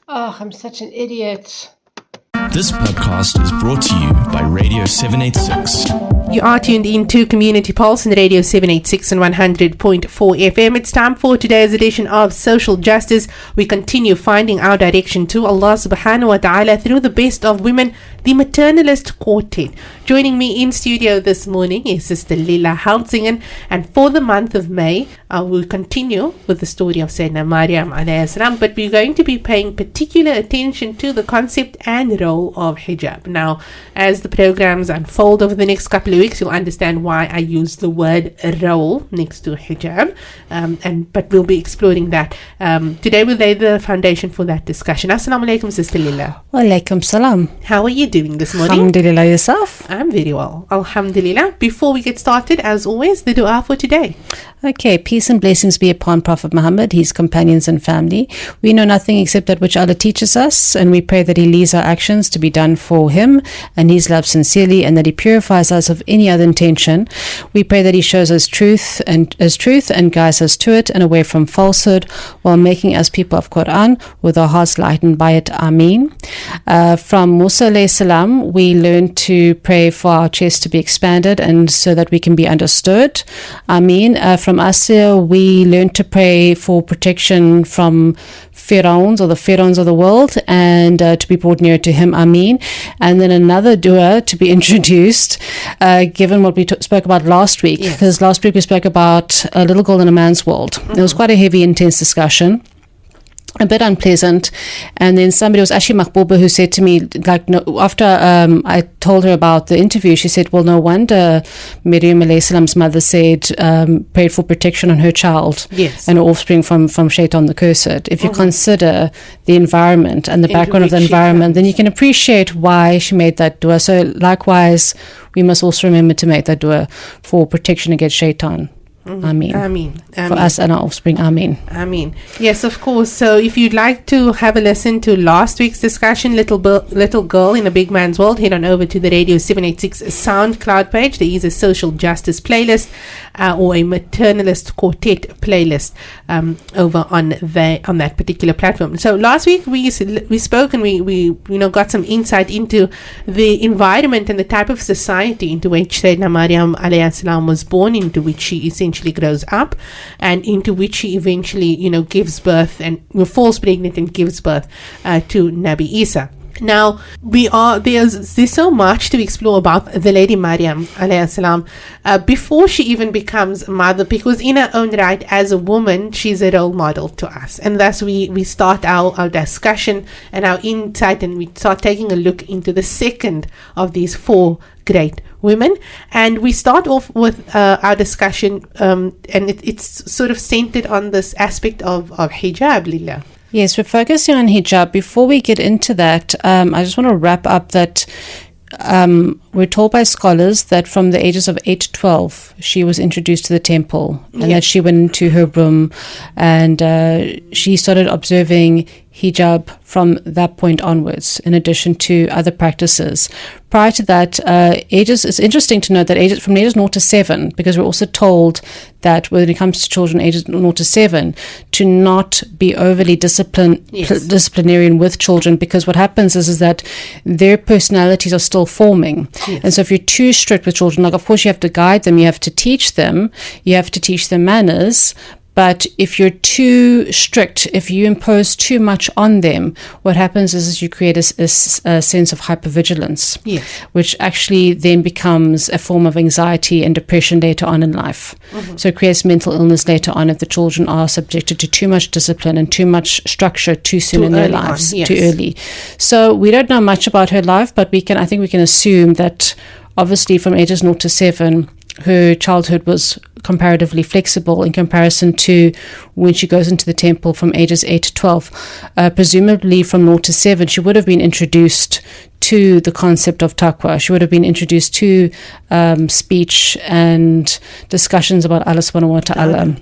Oh, I'm such an idiot. This podcast is brought to you by Radio 786. You are tuned in to Community Pulse on Radio 786 and 100.4 FM. It's time for today's edition of Social Justice. We continue finding our direction to Allah subhanahu wa ta'ala through the best of women, the Maternalist Quartet. Joining me in studio this morning is Sister Lila Haltzingen, and for the month of May, we'll continue with the story of Sayyidina Maryam alayhi salam, but we're going to be paying particular attention to the concept and role of hijab. Now, as the programs unfold over the next couple of weeks, you'll understand why I use the word role next to hijab, but we'll be exploring that. Today we'll lay the foundation for that discussion. Assalamu alaikum, Sister Lila. Wa alaikum salam. How are you doing this morning? Alhamdulillah, yourself? I'm very well, alhamdulillah. Before we get started, as always, the dua for today. Okay, peace and blessings be upon Prophet Muhammad, his companions and family. We know nothing except that which Allah teaches us, and we pray that He leads our actions to be done for Him and His love sincerely, and that He purifies us of any other intention. We pray that He shows us truth and guides us to it and away from falsehood, while making us people of Quran with our hearts lightened by it. Ameen. From Musa alayhi salam, we learn to pray for our chest to be expanded and so that we can be understood. Ameen. From Asya, we learn to pray for protection from Pharaohs or the Pharaohs of the world, and to be brought near to Him. Ameen. And then another dua to be introduced, given what we spoke about last week, because last week we spoke about a little girl in a man's world. It was quite a heavy, intense discussion, a bit unpleasant. And then somebody, was actually Mahbouba, who said to me, like, no, after I told her about the interview, she said, well, no wonder Maryam alayhi salam's mother said, prayed for protection on her child and her offspring from Shaitan the Cursed. If you consider the environment and the background of the environment, then you can appreciate why she made that dua. So likewise, we must also remember to make that dua for protection against Shaitan. Ameen. Ameen. For us and our offspring. Ameen. Ameen. Yes, of course. So if you'd like to have a listen to last week's discussion, Little Girl in a Big Man's World, head on over to the Radio 786 SoundCloud page. There is a social justice playlist or a maternalist quartet playlist over on that particular platform. So last week we spoke and we got some insight into the environment and the type of society into which Sayyidina Maryam alayhi salam was born, into which she essentially grows up, and into which she eventually gives birth and falls pregnant and gives birth to Nabi Isa. Now there's so much to explore about the Lady Maryam alayhi salam before she even becomes mother, because in her own right as a woman she's a role model to us, and thus we start our discussion and our insight, and we start taking a look into the second of these four great women. And we start off with our discussion and it's sort of centered on this aspect of hijab, Lila. Yes, we're focusing on hijab. Before we get into that, I just want to wrap up that we're told by scholars that from the ages of 8 to 12, she was introduced to the temple, and that she went into her room and she started observing hijab from that point onwards, in addition to other practices. Prior to that, it's interesting to note that from ages 0 to 7, because we're also told that when it comes to children ages 0 to 7, to not be overly disciplinarian with children, because what happens is that their personalities are still forming. And so if you're too strict with children, like, of course you have to guide them, you have to teach them manners, but if you're too strict, if you impose too much on them, what happens is you create a sense of hypervigilance, which actually then becomes a form of anxiety and depression later on in life. So it creates mental illness later on if the children are subjected to too much discipline and too much structure too soon in their lives, too early. So we don't know much about her life, but I think we can assume that obviously from ages 0 to 7, her childhood was comparatively flexible in comparison to when she goes into the temple from ages 8 to 12. Presumably from 0 to 7, she would have been introduced to the concept of taqwa. She would have been introduced to speech and discussions about Allah subhanahu wa ta'ala.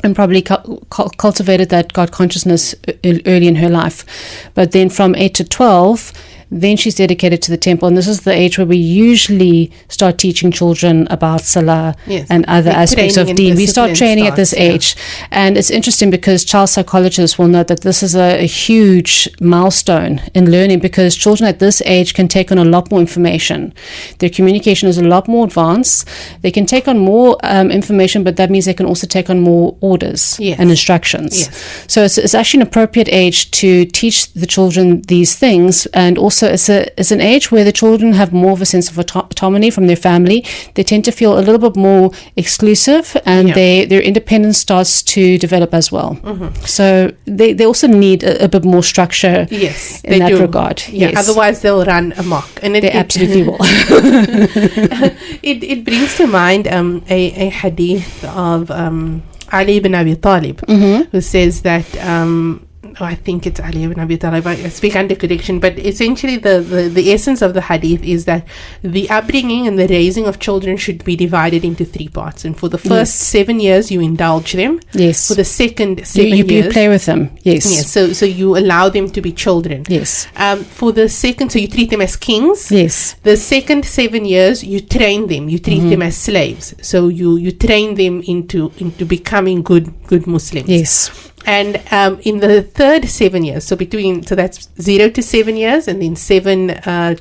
And probably cultivated that God consciousness early in her life. But then from 8 to 12, then she's dedicated to the temple. And this is the age where we usually start teaching children about salah and other aspects of deen. We start training at this age. And it's interesting because child psychologists will note that this is a huge milestone in learning, because children at this age can take on a lot more information. Their communication is a lot more advanced. They can take on more information, but that means they can also take on more orders and instructions. So it's actually an appropriate age to teach the children these things. And also it's an age where the children have more of a sense of autonomy from their family. They tend to feel a little bit more exclusive, and their independence starts to develop as well. So they also need a bit more structure in that regard. Otherwise they'll run amok, and they absolutely will. It brings to mind a hadith of Ali ibn Abi Talib, who says that I think it's Ali ibn Abi Talib, I speak under correction, but essentially the essence of the hadith is that the upbringing and the raising of children should be divided into 3 parts. And for the first 7 years, you indulge them. For the second 7 years, you play with them. So you allow them to be children. For the second, so you treat them as kings. The second 7 years, you train them. You treat them as slaves. So you train them into becoming good Muslims. And in the third 7 years, so that's 0 to 7 years, and then 7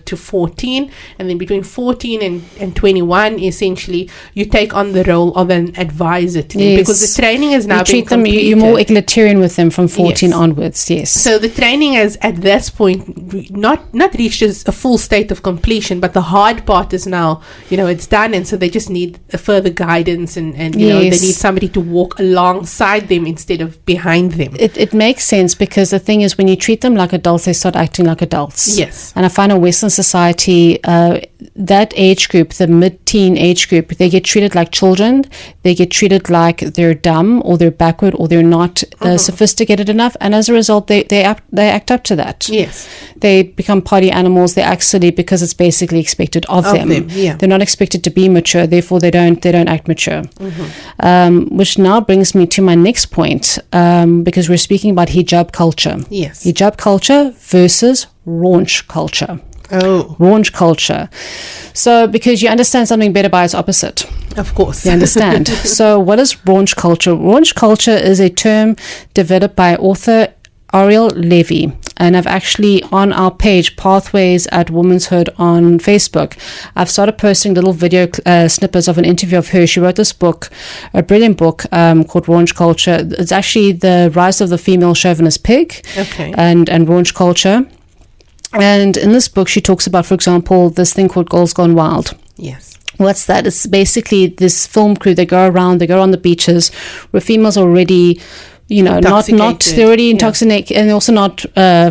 to 14, and then between 14 and 21, essentially, you take on the role of an advisor to them, because the training is now being completed. You're more egalitarian with them from 14 onwards. So the training has, at this point, not reached a full state of completion, but the hard part is now, it's done, and so they just need a further guidance, and they need somebody to walk alongside them instead of behind them. It makes sense, because the thing is, when you treat them like adults, they start acting like adults. And I find in Western society, that age group, the mid-teen age group, they get treated like children. They get treated like they're dumb, or they're backward, or they're not sophisticated enough, and as a result, they act up to that. They become party animals. They act silly because it's basically expected of them. They're not expected to be mature, therefore they don't act mature. Which now brings me to my next point, because we're speaking about hijab culture. Hijab culture versus raunch culture. Raunch culture. So, because you understand something better by its opposite. Of course. You understand. So, what is raunch culture? Raunch culture is a term developed by author Ariel Levy, and I've actually, on our page Pathways at Woman's Hood on Facebook, I've started posting little video snippets of an interview of her. She wrote this book, a brilliant book called Raunch Culture. It's actually the rise of the female chauvinist pig and raunch culture. And in this book, she talks about, for example, this thing called Girls Gone Wild. What's that? It's basically this film crew. They go on the beaches where females are already, they're already intoxicated, and also not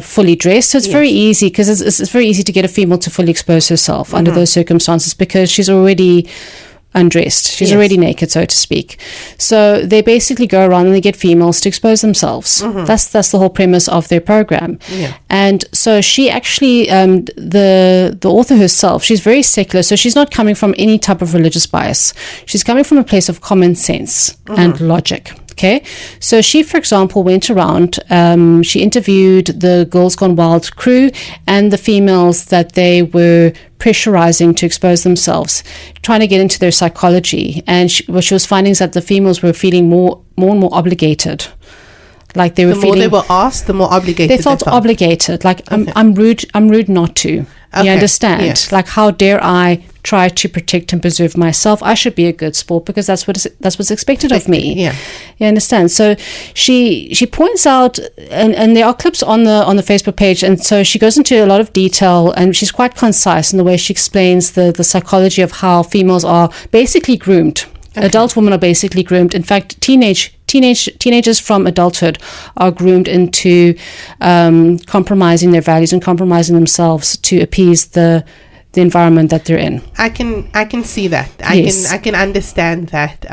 fully dressed. So it's very easy, because it's very easy to get a female to fully expose herself under those circumstances, because she's already undressed. She's already naked, so to speak. So they basically go around and they get females to expose themselves. That's the whole premise of their program. And so she actually, the author herself, she's very secular, so she's not coming from any type of religious bias. She's coming from a place of common sense and logic. Okay, so she, for example, went around, she interviewed the Girls Gone Wild crew and the females that they were pressurizing to expose themselves, trying to get into their psychology. And what she was finding is that the females were feeling more and more obligated. Like they were feeling, the more they were asked, the more obligated they felt. Obligated. Like I'm rude not to. You understand? Like, how dare I try to protect and preserve myself? I should be a good sport, because that's what's expected of me. You understand? So she points out, and there are clips on the Facebook page, and so she goes into a lot of detail, and she's quite concise in the way she explains the psychology of how females are basically groomed. Adult women are basically groomed. In fact, teenagers from adulthood are groomed into compromising their values and compromising themselves to appease the environment that they're in. I can see that. I can understand that,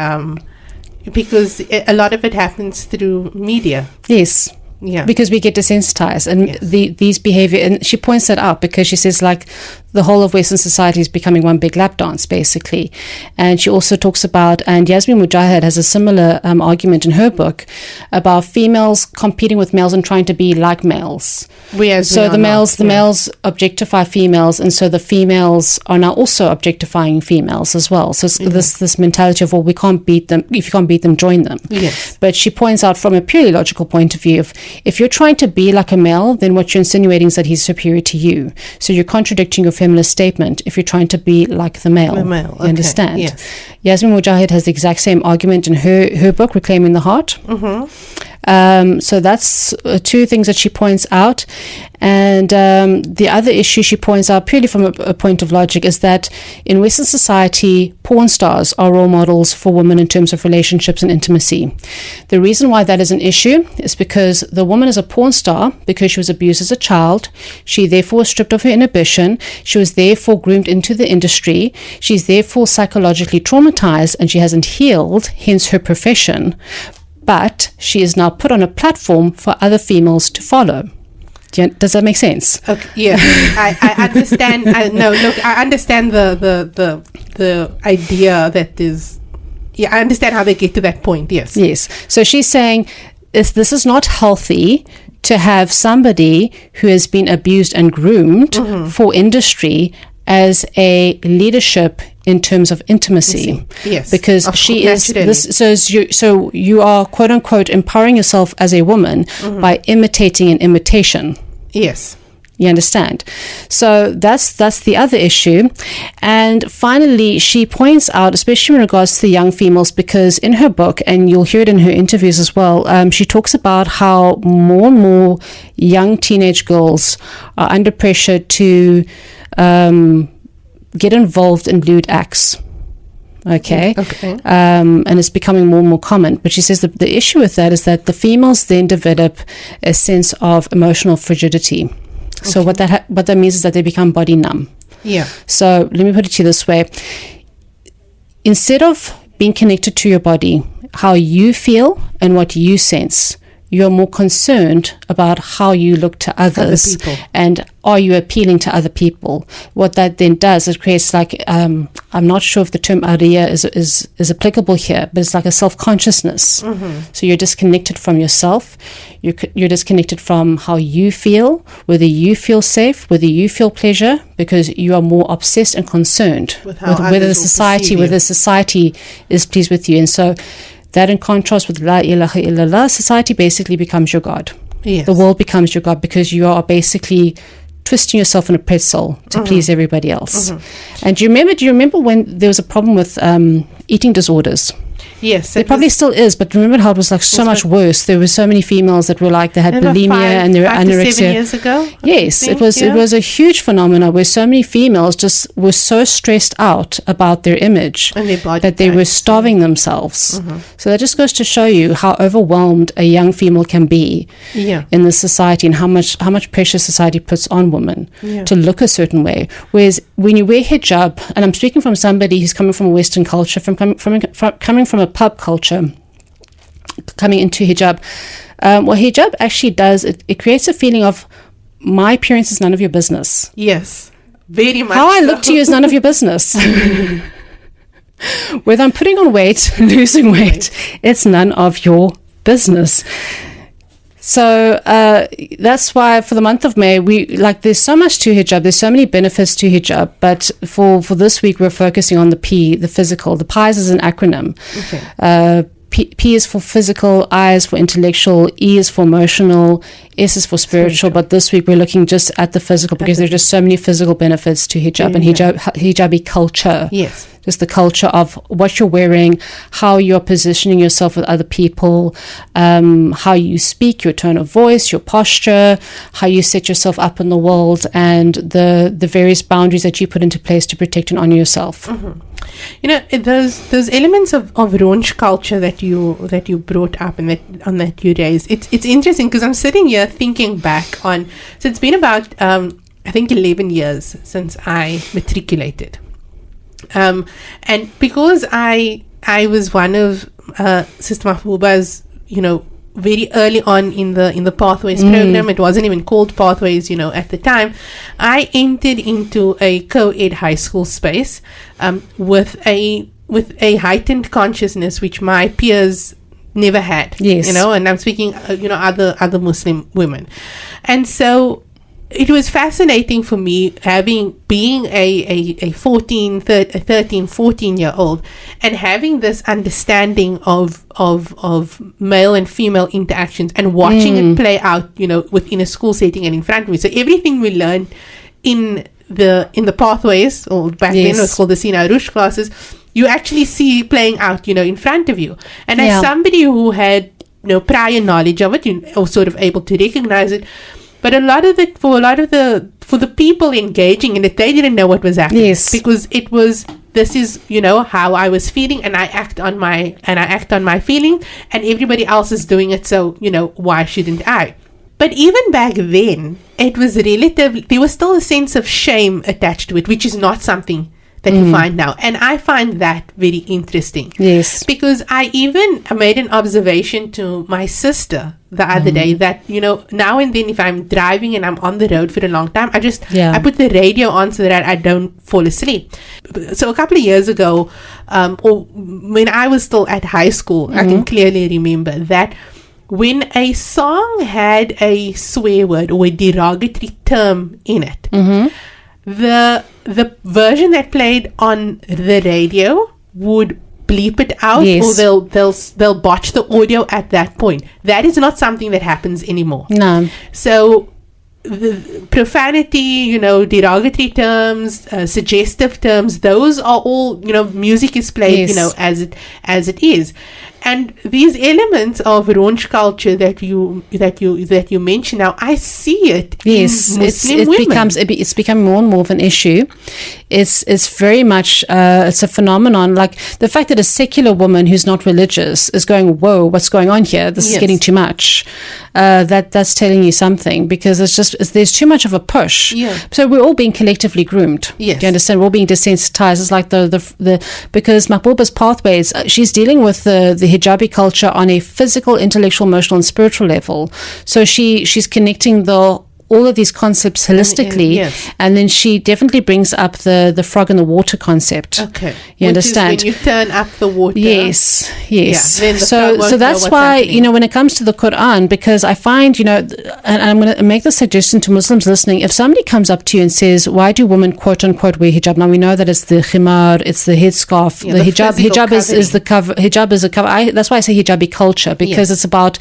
because a lot of it happens through media. Because we get desensitized, and these behavior, and she points that out, because she says, like, the whole of Western society is becoming one big lap dance, basically. And she also talks about, and Yasmin Mujahid has a similar argument in her book about females competing with males and trying to be like males. So the males objectify females, and so the females are now also objectifying females as well. So this mentality of, well, we can't beat them. If you can't beat them, join them. Yes. But she points out from a purely logical point of view, if you're trying to be like a male, then what you're insinuating is that he's superior to you. So you're contradicting your feminist statement if you're trying to be like the male. Okay. You understand? Yes. Yasmin Mujahid has the exact same argument in her book, Reclaiming the Heart. So that's two things that she points out. And the other issue she points out, purely from a point of logic, is that in Western society, porn stars are role models for women in terms of relationships and intimacy. The reason why that is an issue is because the woman is a porn star because she was abused as a child. She therefore was stripped of her inhibition. She was therefore groomed into the industry. She's therefore psychologically traumatized and she hasn't healed, hence her profession. But she is now put on a platform for other females to follow. Does that make sense? Okay, yeah, I understand. I understand the idea that is. Yeah, I understand how they get to that point. Yes. Yes. So she's saying this is not healthy to have somebody who has been abused and groomed for industry as a leadership in terms of intimacy. Yes, because she is this. So you are quote unquote empowering yourself as a woman by imitating an imitation. Yes. You understand? So that's the other issue. And finally, she points out, especially in regards to the young females, because in her book, and you'll hear it in her interviews as well, she talks about how more and more young teenage girls are under pressure to get involved in lewd acts. Okay. And it's becoming more and more common. But she says that the issue with that is that the females then develop a sense of emotional frigidity. So what that means is that they become body numb. Yeah. So let me put it to you this way. Instead of being connected to your body, how you feel and what you sense, you're more concerned about how you look to others and are you appealing to other people. What that then does, it creates like, I'm not sure if the term aria is applicable here, but it's like a self-consciousness. So you're disconnected from yourself. You're disconnected from how you feel, whether you feel safe, whether you feel pleasure, because you are more obsessed and concerned with whether the society is pleased with you. And so that, in contrast with La ilaha illallah, society basically becomes your God. Yes. The world becomes your God because you are basically twisting yourself in a pretzel to please everybody else. And do you remember when there was a problem with eating disorders? Yes. It probably still is, but remember how it was like so much worse. There were so many females that were like, they had bulimia and they were anorexia. 7 years ago? Yes, it was a huge phenomenon where so many females just were so stressed out about their image and their body that they were starving themselves. So that just goes to show you how overwhelmed a young female can be in this society, and how much pressure society puts on women to look a certain way. Whereas when you wear hijab, and I'm speaking from somebody who's coming from a Western culture, coming from a pub culture, coming into hijab, what hijab actually does, it creates a feeling of my appearance is none of your business. Yes, very much. How I look to you is none of your business. Whether I'm putting on weight, losing weight, it's none of your business. So that's why for the month of May, there's so much to hijab. There's so many benefits to hijab. But for this week, we're focusing on the P, the physical. The PIES is an acronym. P is for physical, I is for intellectual, E is for emotional, S is for spiritual. But this week, we're looking just at the physical because there's just so many physical benefits to hijab and hijabi culture. Yes. Just the culture of what you're wearing, how you're positioning yourself with other people, how you speak, your tone of voice, your posture, how you set yourself up in the world, and the various boundaries that you put into place to protect and honor yourself. You know, those elements of raunch culture that you brought up and that you raised. It's interesting because I'm sitting here thinking back on. So it's been about I think 11 years since I matriculated. And because I was one of Sister Mahbooba's, very early on in the Pathways program. It wasn't even called Pathways, at the time. I entered into a co-ed high school space with a heightened consciousness which my peers never had. Yes. And I'm speaking, other Muslim women. And so it was fascinating for me being a 13, 14-year-old and having this understanding of male and female interactions and watching it play out, within a school setting and in front of me. So everything we learned in the Pathways, or back then it was called the Sina Rush classes, you actually see playing out, in front of you. And as somebody who had, prior knowledge of it, you're sort of able to recognize it. But for the people engaging in it, they didn't know what was happening. Yes. Because this is, how I was feeling, and I act on my feeling, and everybody else is doing it, so, why shouldn't I? But even back then, it was there was still a sense of shame attached to it, which is not something that you find now. And I find that very interesting. Yes. Because I even made an observation to my sister the other day that, now and then if I'm driving and I'm on the road for a long time, I put the radio on so that I don't fall asleep. So a couple of years ago, or when I was still at high school, I can clearly remember that when a song had a swear word or a derogatory term in it, the version that played on the radio would bleep it out, or they'll botch the audio at that point. That is not something that happens anymore. No. So the profanity, derogatory terms, suggestive terms, those are all, music is played, as it is. And these elements of raunch culture that you mention now, I see it in Muslim women. It's becoming more and more of an issue. It's very much it's a phenomenon. Like the fact that a secular woman who's not religious is going, whoa, what's going on here? This is getting too much. That's telling you something, because there's too much of a push. Yeah. So we're all being collectively groomed. Yes. Do you understand? We're all being desensitized. It's like the because Mahbouba's Pathways, she's dealing with the Hijabi culture on a physical, intellectual, emotional, and spiritual level. So she's connecting all of these concepts holistically, and then she definitely brings up the frog in the water concept. Okay, you understand? When you turn up the water. Yes. Yeah, So that's why happening. When it comes to the Quran, because I find and I'm going to make the suggestion to Muslims listening: if somebody comes up to you and says, "Why do women quote unquote wear hijab?" Now we know that it's the khimar, it's the headscarf. The hijab is the cover. Hijab is a cover. That's why I say hijabi culture, because it's about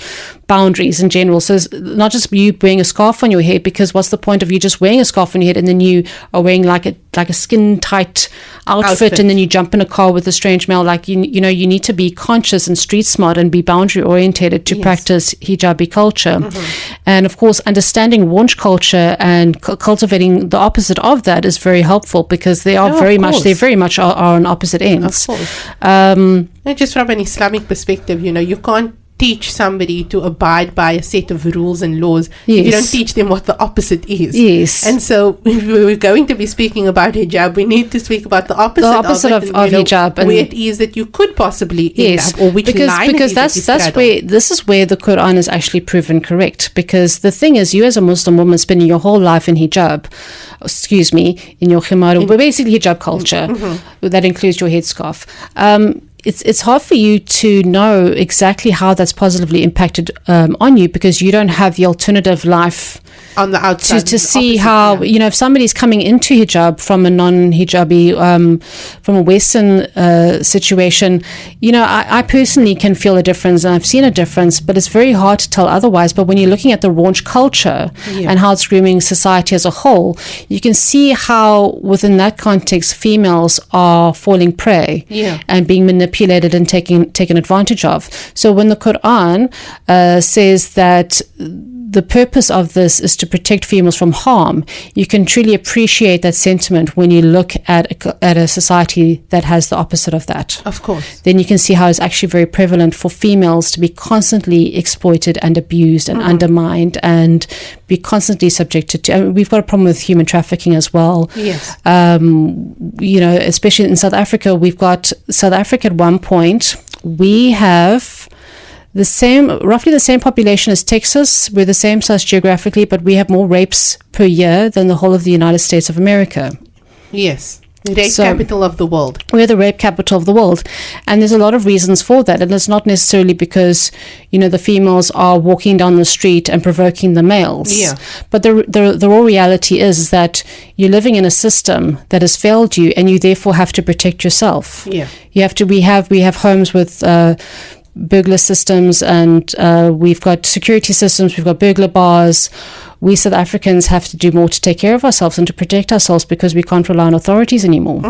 boundaries in general. So it's not just you wearing a scarf on your head, because what's the point of you just wearing a scarf on your head and then you are wearing like a skin tight outfit and then you jump in a car with a strange male? Like you need to be conscious and street smart and be boundary orientated to practice hijabi culture. And of course, understanding raunch culture and cultivating the opposite of that is very helpful, because they are very much are on opposite ends. Of course. And just from an Islamic perspective, you can't teach somebody to abide by a set of rules and laws if you don't teach them what the opposite is. Yes. And so if we're going to be speaking about hijab, we need to speak about the opposite of hijab, and where it is that you could possibly end up, or which line because this is where the Quran is actually proven correct. Because the thing is, you as a Muslim woman spending your whole life in hijab, in your khimar, but basically hijab culture, that includes your headscarf. It's hard for you to know exactly how that's positively impacted on you, because you don't have the alternative life on the outside to see how if somebody's coming into hijab from a non-hijabi from a Western situation, I personally can feel a difference, and I've seen a difference, but it's very hard to tell otherwise. But when you're looking at the raunch culture and how it's grooming society as a whole, you can see how within that context females are falling prey and being manipulated and taken advantage of. So when the Quran says that the purpose of this is to protect females from harm, you can truly appreciate that sentiment when you look at a society that has the opposite of that. Of course. Then you can see how it's actually very prevalent for females to be constantly exploited and abused and undermined and be constantly subjected to. We've got a problem with human trafficking as well. Yes. Especially in South Africa, we've got South Africa at one point, we have roughly the same population as Texas. We're the same size geographically, but we have more rapes per year than the whole of the United States of America. Yes. The rape capital of the world. We're the rape capital of the world. And there's a lot of reasons for that. And it's not necessarily because, the females are walking down the street and provoking the males. Yeah. But the raw reality is that you're living in a system that has failed you, and you therefore have to protect yourself. Yeah. We have homes with burglar systems, and we've got security systems, we've got burglar bars. We South Africans have to do more to take care of ourselves and to protect ourselves because we can't rely on authorities anymore.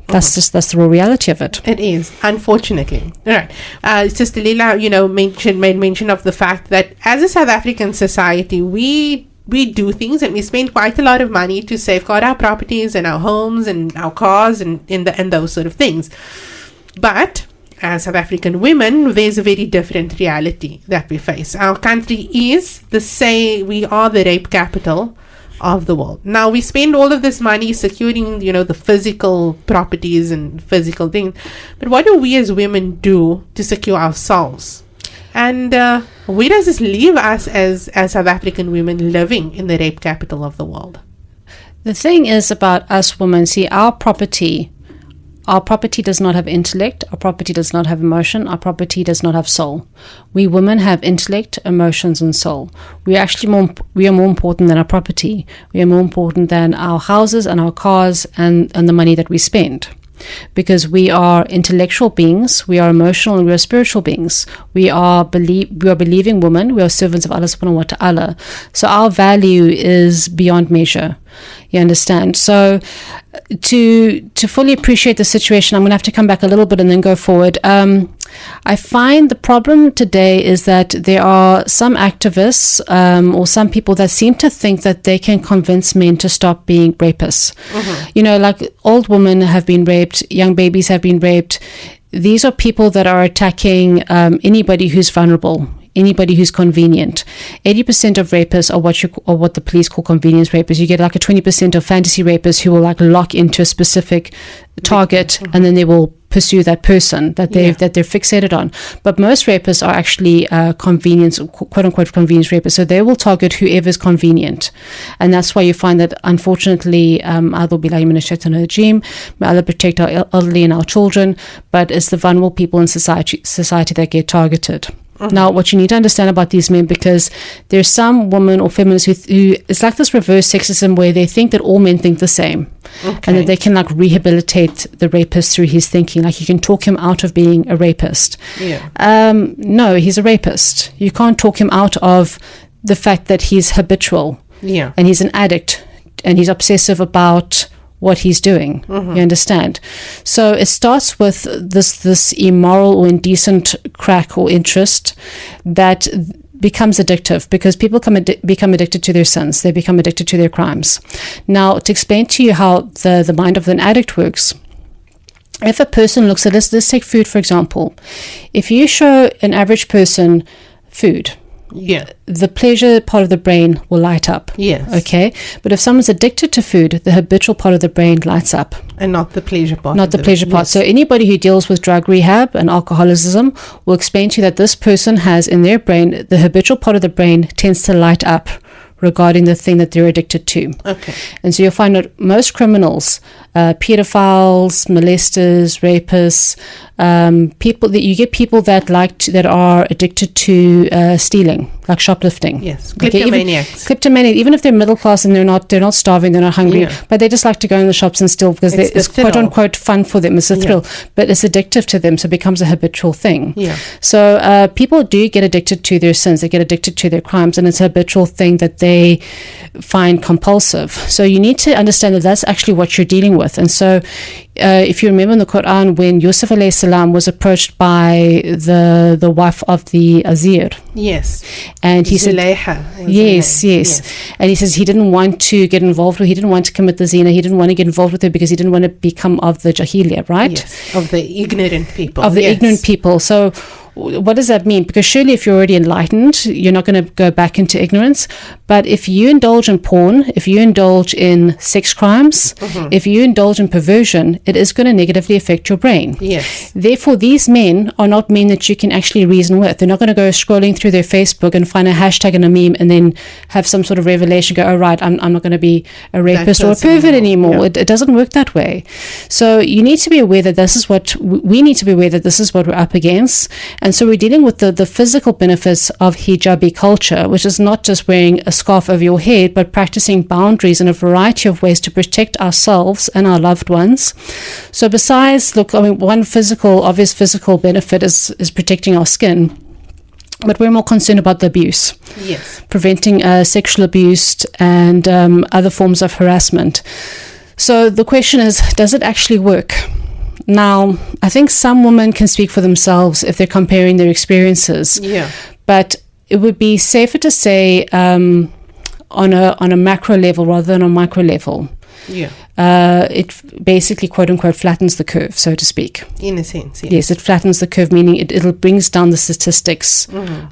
That's the raw reality of it. It is, unfortunately. All right. Sister Lila, made mention of the fact that as a South African society, we do things and we spend quite a lot of money to safeguard our properties and our homes and our cars and those sort of things. But as South African women, there's a very different reality that we face. Our country is we are the rape capital of the world. Now, we spend all of this money securing, the physical properties and physical things. But what do we as women do to secure ourselves? And where does this leave us as South African women living in the rape capital of the world? The thing is about us women, see, our property does not have intellect, our property does not have emotion, our property does not have soul. We women have intellect, emotions, and soul. We are more important than our property. We are more important than our houses and our cars and the money that we spend. Because we are intellectual beings, we are emotional, and we are spiritual beings. We are believing women, we are servants of Allah subhanahu wa ta'ala. So our value is beyond measure. You understand? So to fully appreciate the situation, I'm going to have to come back a little bit and then go forward. I find the problem today is that there are some activists or some people that seem to think that they can convince men to stop being rapists. Like old women have been raped, young babies have been raped. These are people that are attacking anybody who's vulnerable, anybody who's convenient. 80% of rapists are what the police call convenience rapists. You get like a 20% of fantasy rapists who will like lock into a specific target, and then they will pursue that person that they're fixated on. But most rapists are actually convenience, quote unquote convenience rapists. So they will target whoever's convenient, and that's why you find that unfortunately, A'udhu billahi minash shaitanir rajeem, may Allah protect our elderly and our children, but it's the vulnerable people in society that get targeted. Now, what you need to understand about these men, because there's some women or feminists who it's like this reverse sexism where they think that all men think the same, and that they can like rehabilitate the rapist through his thinking. Like you can talk him out of being a rapist. No, he's a rapist. You can't talk him out of the fact that he's habitual. And he's an addict, and he's obsessive about what he's doing. You understand? So it starts with this immoral or indecent crack or interest that becomes addictive, because people become addicted to their sins. They become addicted to their crimes. Now, to explain to you how the mind of an addict works, if a person looks at let's take food for example. If you show an average person food, the pleasure part of the brain will light up. Okay? But if someone's addicted to food, the habitual part of the brain lights up. And not the pleasure part. Not the pleasure part. So anybody who deals with drug rehab and alcoholism will explain to you that this person has in their brain, the habitual part of the brain tends to light up regarding the thing that they're addicted to. And so you'll find that most criminals, pedophiles, molesters, rapists, people that are addicted to stealing, like shoplifting. Kleptomaniacs. Even if they're middle class and they're not starving, they're not hungry, but they just like to go in the shops and steal because it's quote unquote fun for them. It's a thrill, but it's addictive to them, so it becomes a habitual thing. So people do get addicted to their sins, they get addicted to their crimes, and it's a habitual thing that they find compulsive. So you need to understand that that's actually what you're dealing with. And so if you remember in the Quran, when Yusuf alayhi salam was approached by the wife of the Azir, and he said yes, and he says he didn't want to get involved with, he didn't want to commit the zina, he didn't want to get involved with her because he didn't want to become of the jahiliyyah, right? Of the ignorant people. Ignorant people. So what does that mean? Because surely if you're already enlightened, you're not going to go back into ignorance. But if you indulge in porn, if you indulge in sex crimes, if you indulge in perversion, it is going to negatively affect your brain. Yes. Therefore, these men are not men that you can actually reason with. They're not going to go scrolling through their Facebook and find a hashtag and a meme and then have some sort of revelation, go, oh, right, I'm not going to be a rapist or a pervert anymore. Yeah. It doesn't work that way. So you need to be aware that this is what, we need to be aware that this is what we're up against. And so we're dealing with the physical benefits of hijabi culture, which is not just wearing a scarf over your head, but practicing boundaries in a variety of ways to protect ourselves and our loved ones. So besides, look, I mean, one obvious physical benefit is protecting our skin. But we're more concerned about the abuse. Yes. Preventing sexual abuse and other forms of harassment. So the question is, does it actually work? Now, I think some women can speak for themselves if they're comparing their experiences. Yeah. But it would be safer to say on a macro level rather than a micro level. Yeah. It basically, quote unquote, flattens the curve, so to speak. In a sense, yes. Yes, it flattens the curve, meaning it brings down the statistics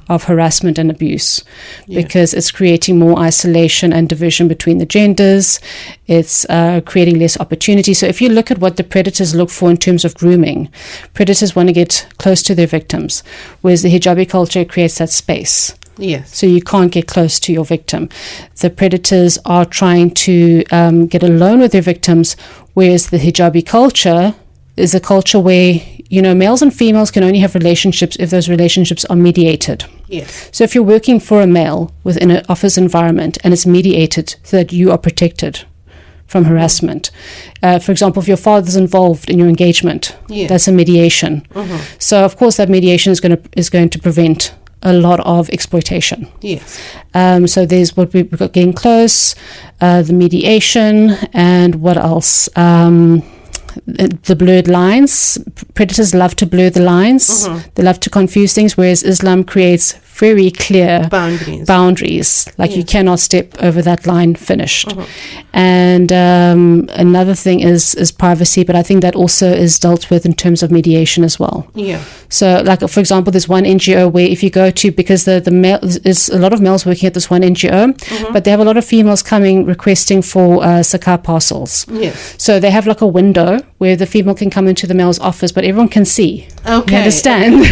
of harassment and abuse because it's creating more isolation and division between the genders. It's creating less opportunity. So if you look at what the predators look for in terms of grooming, predators want to get close to their victims, whereas the hijabi culture creates that space. Yes. So you can't get close to your victim. The predators are trying to get alone with their victims, whereas the hijabi culture is a culture where, you know, males and females can only have relationships if those relationships are mediated. Yes. So if you're working for a male within an office environment and it's mediated so that you are protected from harassment. For example, if your father's involved in your engagement, that's a mediation. So of course that mediation is going to prevent a lot of exploitation. Yes. So there's what we've got, getting close, the mediation, and what else? The blurred lines. Predators love to blur the lines. They love to confuse things, whereas Islam creates very clear boundaries. Like you cannot step over that line, finished. And another thing is privacy, but I think that also is dealt with in terms of mediation as well. Yeah. So, like, for example, there's one NGO where if you go to, because the male, there's a lot of males working at this one NGO, but they have a lot of females coming requesting for zakat parcels. Yes. So they have like a window where the female can come into the male's office, but everyone can see. Okay. You understand?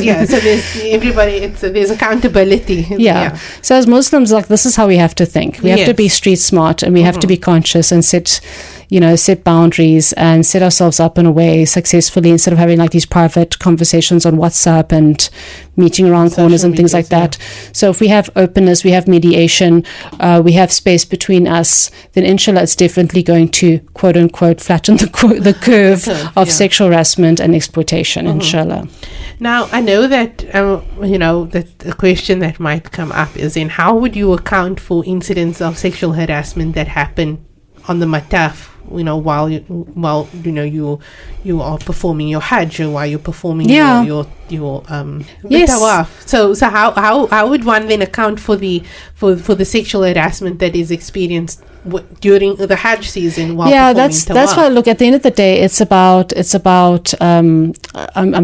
Yeah. So there's accountability. Yeah. So as Muslims, like, this is how we have to think. We have to be street smart, and we have to be conscious and set boundaries and set ourselves up in a way successfully, instead of having like these private conversations on WhatsApp and meeting around corners and things like that. So if we have openness, we have mediation, we have space between us, then inshallah it's definitely going to, quote unquote, flatten the curve of sexual harassment and exploitation, inshallah. Now, I know that, that the question that might come up is, in how would you account for incidents of sexual harassment that happen on the mataf, while you are performing your Hajj, or while you're performing your tawaf. So how would one then account for the sexual harassment that is experienced during the Hajj season while performing tawaf? That's why, look, at the end of the day, it's about I'm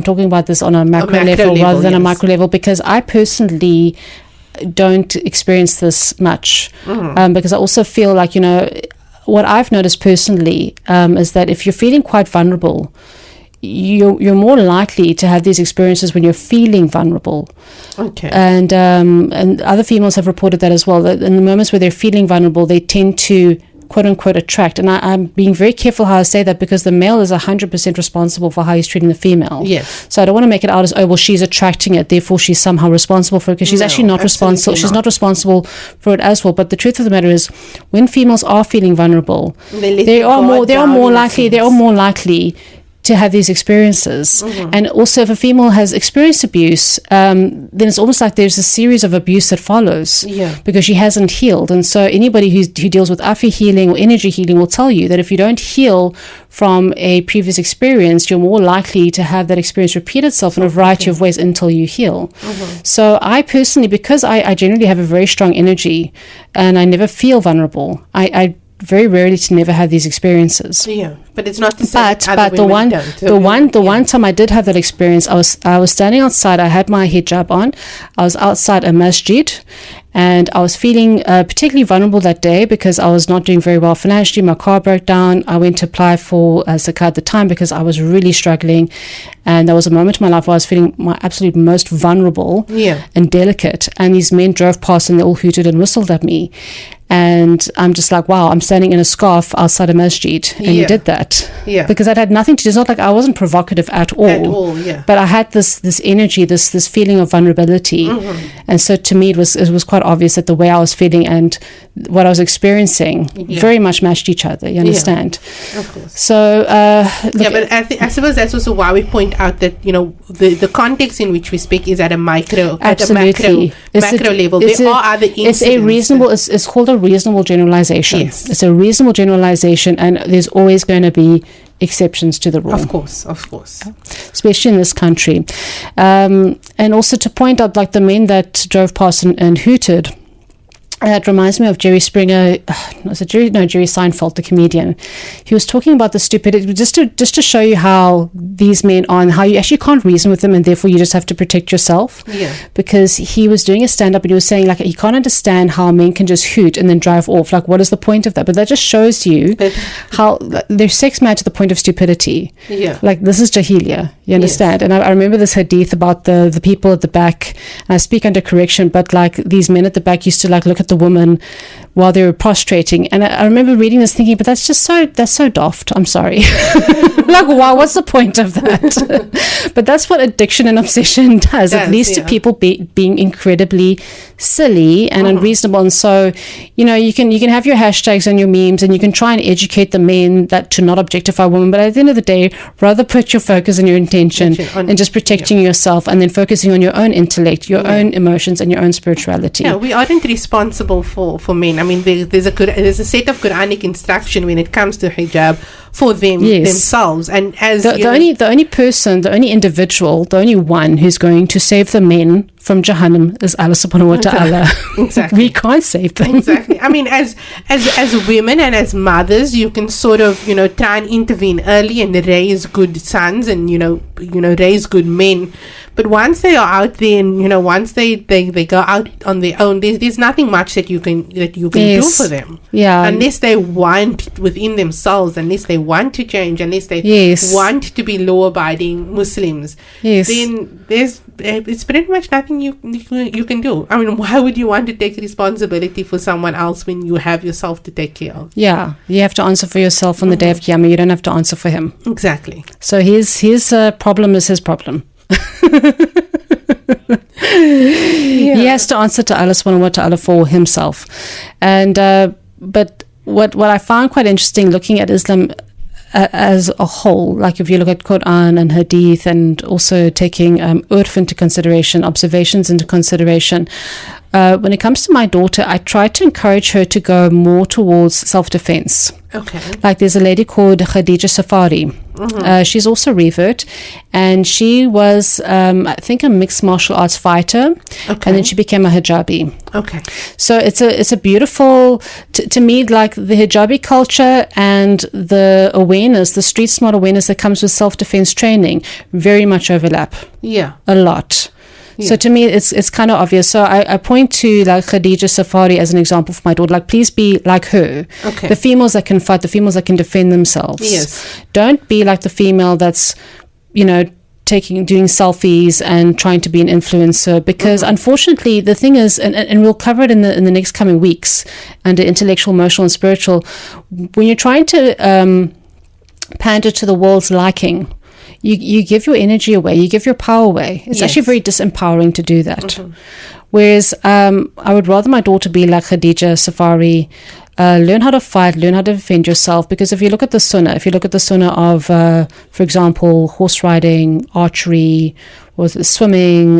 talking about this on a macro level rather than a micro level, because I personally don't experience this much, because I also feel like, what I've noticed personally is that if you're feeling quite vulnerable, you're more likely to have these experiences when you're feeling vulnerable. Okay. And other females have reported that as well, that in the moments where they're feeling vulnerable, they tend to, quote unquote, attract. And I'm being very careful how I say that, because the male is 100% responsible for how he's treating the female. Yes. So I don't want to make it out as, oh, well, she's attracting it, therefore she's somehow responsible for it, because she's actually not responsible. She's not responsible for it as well. But the truth of the matter is, when females are feeling vulnerable, they are more likely to have these experiences. And also, if a female has experienced abuse, then it's almost like there's a series of abuse that follows, because she hasn't healed. And so anybody who deals with afi healing or energy healing will tell you that if you don't heal from a previous experience, you're more likely to have that experience repeat itself in a variety of ways until you heal. So I personally, because I generally have a very strong energy and I never feel vulnerable, I very rarely to never have these experiences. Yeah, but it's not to say that But other women don't. the one time I did have that experience, I was standing outside. I had my hijab on. I was outside a masjid, and I was feeling particularly vulnerable that day because I was not doing very well financially. My car broke down. I went to apply for zakat at the time because I was really struggling, and there was a moment in my life where I was feeling my absolute most vulnerable and delicate. And these men drove past and they all hooted and whistled at me. And I'm just like, wow, I'm standing in a scarf outside a masjid, and you did that. Yeah. Because that had nothing to do. It's not like I wasn't provocative at all. At all, yeah. But I had this energy, this feeling of vulnerability, and so to me it was quite obvious that the way I was feeling and what I was experiencing very much matched each other. You understand? Of course. So but I suppose that's also why we point out that the context in which we speak is at a macro level. There are other incidents. It's called a reasonable generalization. Yes. It's a reasonable generalization, and there's always going to be exceptions to the rule. Of course. Especially in this country. And also to point out, like the men that drove past and hooted, it reminds me of Jerry Springer. Jerry Seinfeld, the comedian. He was talking about the stupidity, just to show you how these men are, and how you actually can't reason with them, and therefore you just have to protect yourself. Yeah. Because he was doing a stand-up, and he was saying, like, he can't understand how men can just hoot and then drive off. Like, what is the point of that? But that just shows you how they're sex mad to the point of stupidity. Yeah. Like, this is jahiliya. You understand? Yes. And I remember this hadith about the people at the back, and I speak under correction, but like these men at the back used to like look at the woman while they were prostrating, and I remember reading this thinking, but that's so daft. I'm sorry. Like, wow, what's the point of that? But that's what addiction and obsession does. It leads to people being incredibly silly and unreasonable. And so, you can have your hashtags and your memes, and you can try and educate the men that to not objectify women, but at the end of the day, rather put your focus and your intention and just protecting yourself, and then focusing on your own intellect, your own emotions, and your own spirituality. Yeah, we aren't responsible for men. I mean, there's a set of Quranic instruction when it comes to hijab for them themselves, and as the only individual, the only one who's going to save the men from Jahannam is Allah subhanahu wa ta'ala. Exactly. We can't save them. Exactly. I mean, as women and as mothers, you can sort of, try and intervene early and raise good sons and, raise good men. But once they are out there and, once they go out on their own, there's nothing much that you can do for them. Yeah. Unless they want within themselves, unless they want to change, unless they want to be law-abiding Muslims, then it's pretty much nothing you can do. I mean, why would you want to take responsibility for someone else when you have yourself to take care of? Yeah, you have to answer for yourself on the day of Qiyamah. You don't have to answer for him. Exactly. So his problem is his problem. He has to answer to Allah subhanahu wa ta'ala for himself. And but what I found quite interesting looking at Islam as a whole, like if you look at Quran and Hadith, and also taking urf into consideration, observations into consideration, when it comes to my daughter, I try to encourage her to go more towards self-defense. Okay. Like there's a lady called Khadija Safari. Mm-hmm. She's also Revert, and she was, I think, a mixed martial arts fighter, and then she became a Hijabi. Okay. So it's a beautiful, to me, like the Hijabi culture and the awareness, the street smart awareness that comes with self-defense training, very much overlap. Yeah. A lot. Yeah. So to me, it's kind of obvious. So I point to like Khadija Safari as an example for my daughter. Like, please be like her. Okay. The females that can fight, the females that can defend themselves. Yes. Don't be like the female that's, doing selfies and trying to be an influencer. Because unfortunately, the thing is, and we'll cover it in the next coming weeks under intellectual, emotional, and spiritual. When you're trying to pander to the world's liking, you give your energy away, you give your power away. It's actually very disempowering to do that. Mm-hmm. Whereas I would rather my daughter be like Khadija Safari, learn how to fight, learn how to defend yourself. Because if you look at the sunnah of, for example, horse riding, archery, or swimming,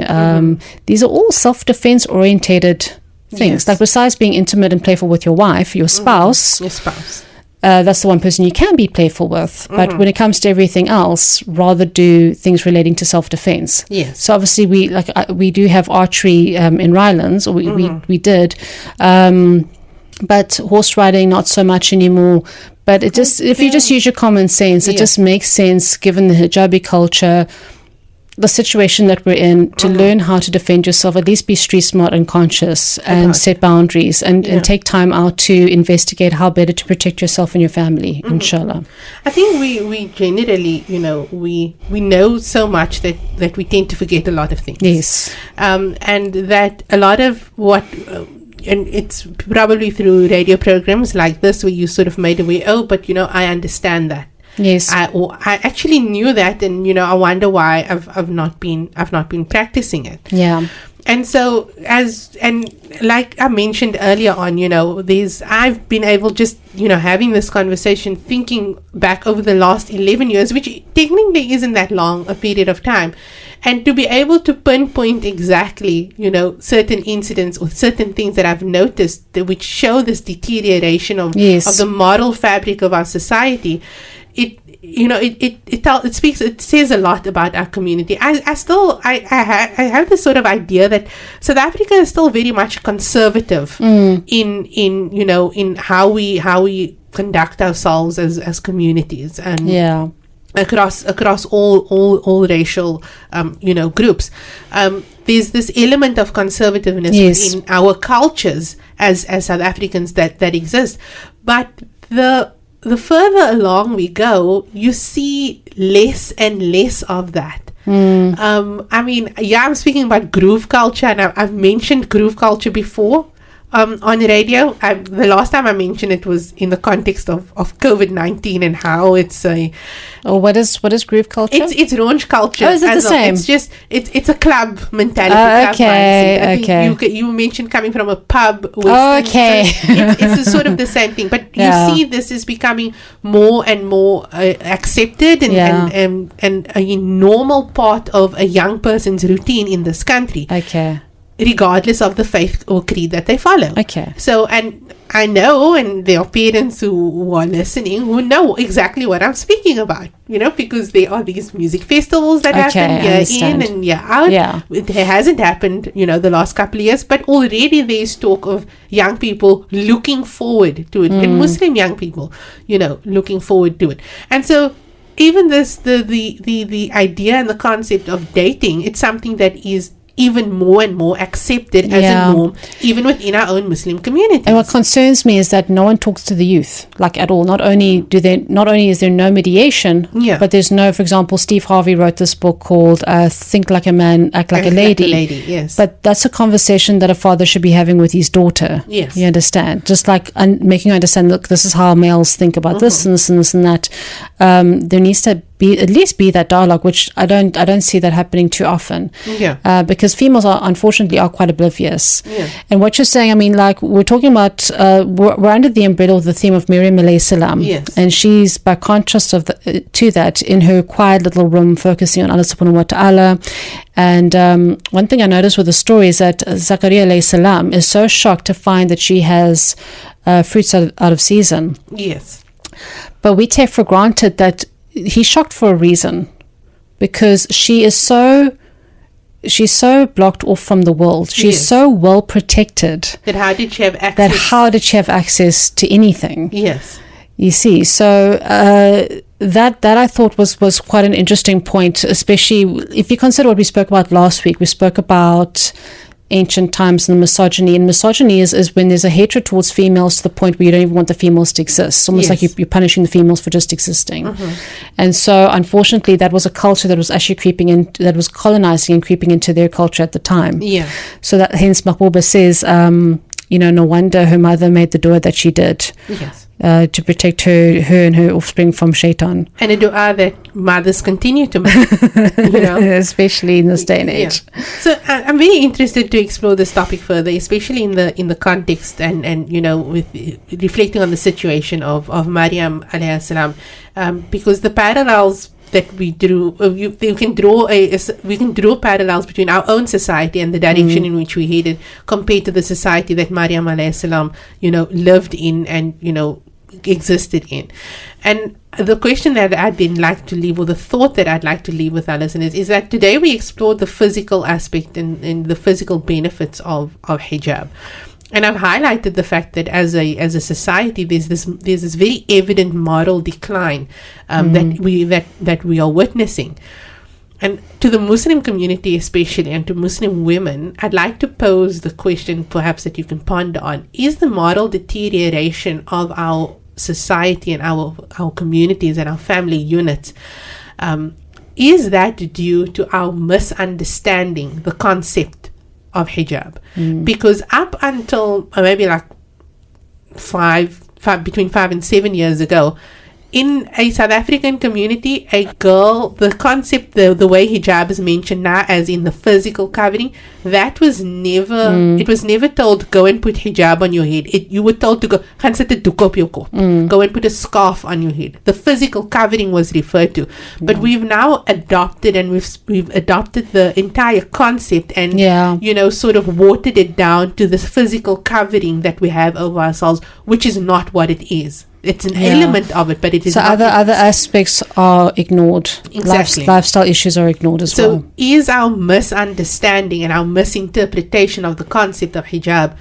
these are all self-defense orientated things. Like besides being intimate and playful with your wife, your spouse. That's the one person you can be playful with. But when it comes to everything else, rather do things relating to self-defense. Yes. So obviously we do have archery in Rylands, or we did. but horse riding not so much anymore. But it just, if you just use your common sense, it just makes sense given the hijabi culture, the situation that we're in, to learn how to defend yourself, at least be street smart and conscious, and set boundaries, and take time out to investigate how better to protect yourself and your family, inshallah. I think we generally, we know so much that we tend to forget a lot of things. Yes. And that a lot of what... and it's probably through radio programs like this where you sort of made aware, but I understand that. Yes. I actually knew that, and I wonder why I've not been practicing it. Yeah. And so, like I mentioned earlier on, I've been able just, having this conversation, thinking back over the last 11 years, which technically isn't that long a period of time, and to be able to pinpoint exactly, certain incidents or certain things that I've noticed which show this deterioration of the moral fabric of our society. It says a lot about our community. I have this sort of idea that South Africa is still very much conservative in how we conduct ourselves as communities, and across all racial groups. There's this element of conservativeness in our cultures as South Africans that exist, but the further along we go, you see less and less of that. I'm speaking about groove culture, and I've mentioned groove culture before on radio. The last time I mentioned it was in the context of COVID-19 and how it's a... what is groove culture? It's raunch culture. Oh, is it the same? It's just it's a club mentality. Okay. You mentioned coming from a pub. Okay. So it's sort of the same thing, but you see this is becoming more and more accepted and a normal part of a young person's routine in this country. Okay. Regardless of the faith or creed that they follow. Okay. So, and I know, and there are parents who are listening who know exactly what I'm speaking about, because there are these music festivals that happen year in and year out. Yeah. It hasn't happened, the last couple of years, but already there's talk of young people looking forward to it, and Muslim young people, looking forward to it. And so, even this, the idea and the concept of dating, it's something that is even more and more accepted as a norm, even within our own Muslim community. And what concerns me is that no one talks to the youth, like at all. Not only is there no mediation, but there's no, for example, Steve Harvey wrote this book called Think Like a Man, Act Like a Lady. Yes. But that's a conversation that a father should be having with his daughter. Yes. You understand? Just like making her understand, look, this is how males think about this and this and this and that. There needs to at least be that dialogue, which I don't see that happening too often. Because females are unfortunately quite oblivious. And what you're saying, we're talking about we're under the umbrella of the theme of Maryam alayhi salam, and she's, by contrast to that, in her quiet little room focusing on Allah subhanahu wa ta'ala. And one thing I noticed with the story is that Zakaria alayhi salam is so shocked to find that she has fruits out of season. But we take for granted that he's shocked for a reason, because she's so blocked off from the world. She's so well protected that how did she have access to anything? You see, so that I thought was quite an interesting point, especially if you consider what we spoke about last week. We spoke about ancient times and misogyny, and misogyny is when there's a hatred towards females to the point where you don't even want the females to exist. It's almost like you're punishing the females for just existing. And so unfortunately that was a culture that was actually that was colonizing and creeping into their culture at the time. So that hence Mahbouba says no wonder her mother made the dua that she did, to protect her and her offspring from shaitan. And a dua that mothers continue to make, especially in this day and age. So I'm very interested to explore this topic further, especially in the context and with reflecting on the situation of Maryam alayhi salam, because the parallels that we drew, we can draw parallels between our own society and the direction in which we headed compared to the society that Maryam alayhi salam, lived in and, existed in. And the question that I'd then like to leave, or the thought that I'd like to leave with our listeners, is that today we explored the physical aspect and the physical benefits of hijab. And I've highlighted the fact that as a society, there's this very evident moral decline that we are witnessing. And to the Muslim community especially, and to Muslim women, I'd like to pose the question perhaps that you can ponder on. Is the moral deterioration of our society and our communities and our family units, is that due to our misunderstanding the concept of hijab? Because up until maybe like between 5 and 7 years ago, in a South African community, a girl, the concept, the way hijab is mentioned now as in the physical covering, that was never, it was never told, go and put hijab on your head. You were told to go and put a scarf on your head. The physical covering was referred to. But we've now adopted, and we've adopted the entire concept and, sort of watered it down to this physical covering that we have over ourselves, which is not what it is. It's an element of it, but it is so not. Other aspects are ignored. Exactly. Lifestyle issues are ignored as well. So is our misunderstanding and our misinterpretation of the concept of hijab,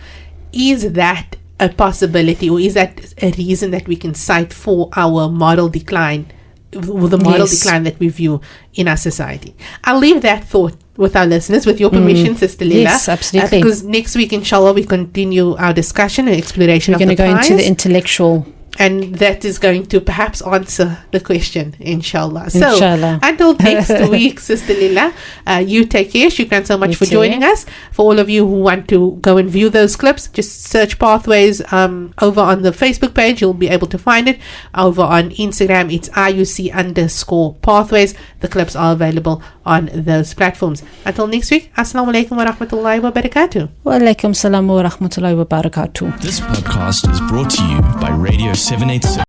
is that a possibility, or is that a reason that we can cite for our moral decline, the moral decline that we view in our society? I'll leave that thought with our listeners, with your permission, Sister Lila. Yes, absolutely. Because next week, inshallah, we continue our discussion and exploration of the We're going to go into the intellectual. And that is going to perhaps answer the question, inshallah. So, Inshallah. until next week, Sister Lila, you take care. Shukran so much for joining us. For all of you who want to go and view those clips, just search Pathways over on the Facebook page. You'll be able to find it. Over on Instagram, it's IUC_Pathways. The clips are available on those platforms. Until next week, Assalamu alaikum wa rahmatullahi wa barakatuh. Wa alaikum salam wa rahmatullahi wa barakatuh. This podcast is brought to you by Radio 786.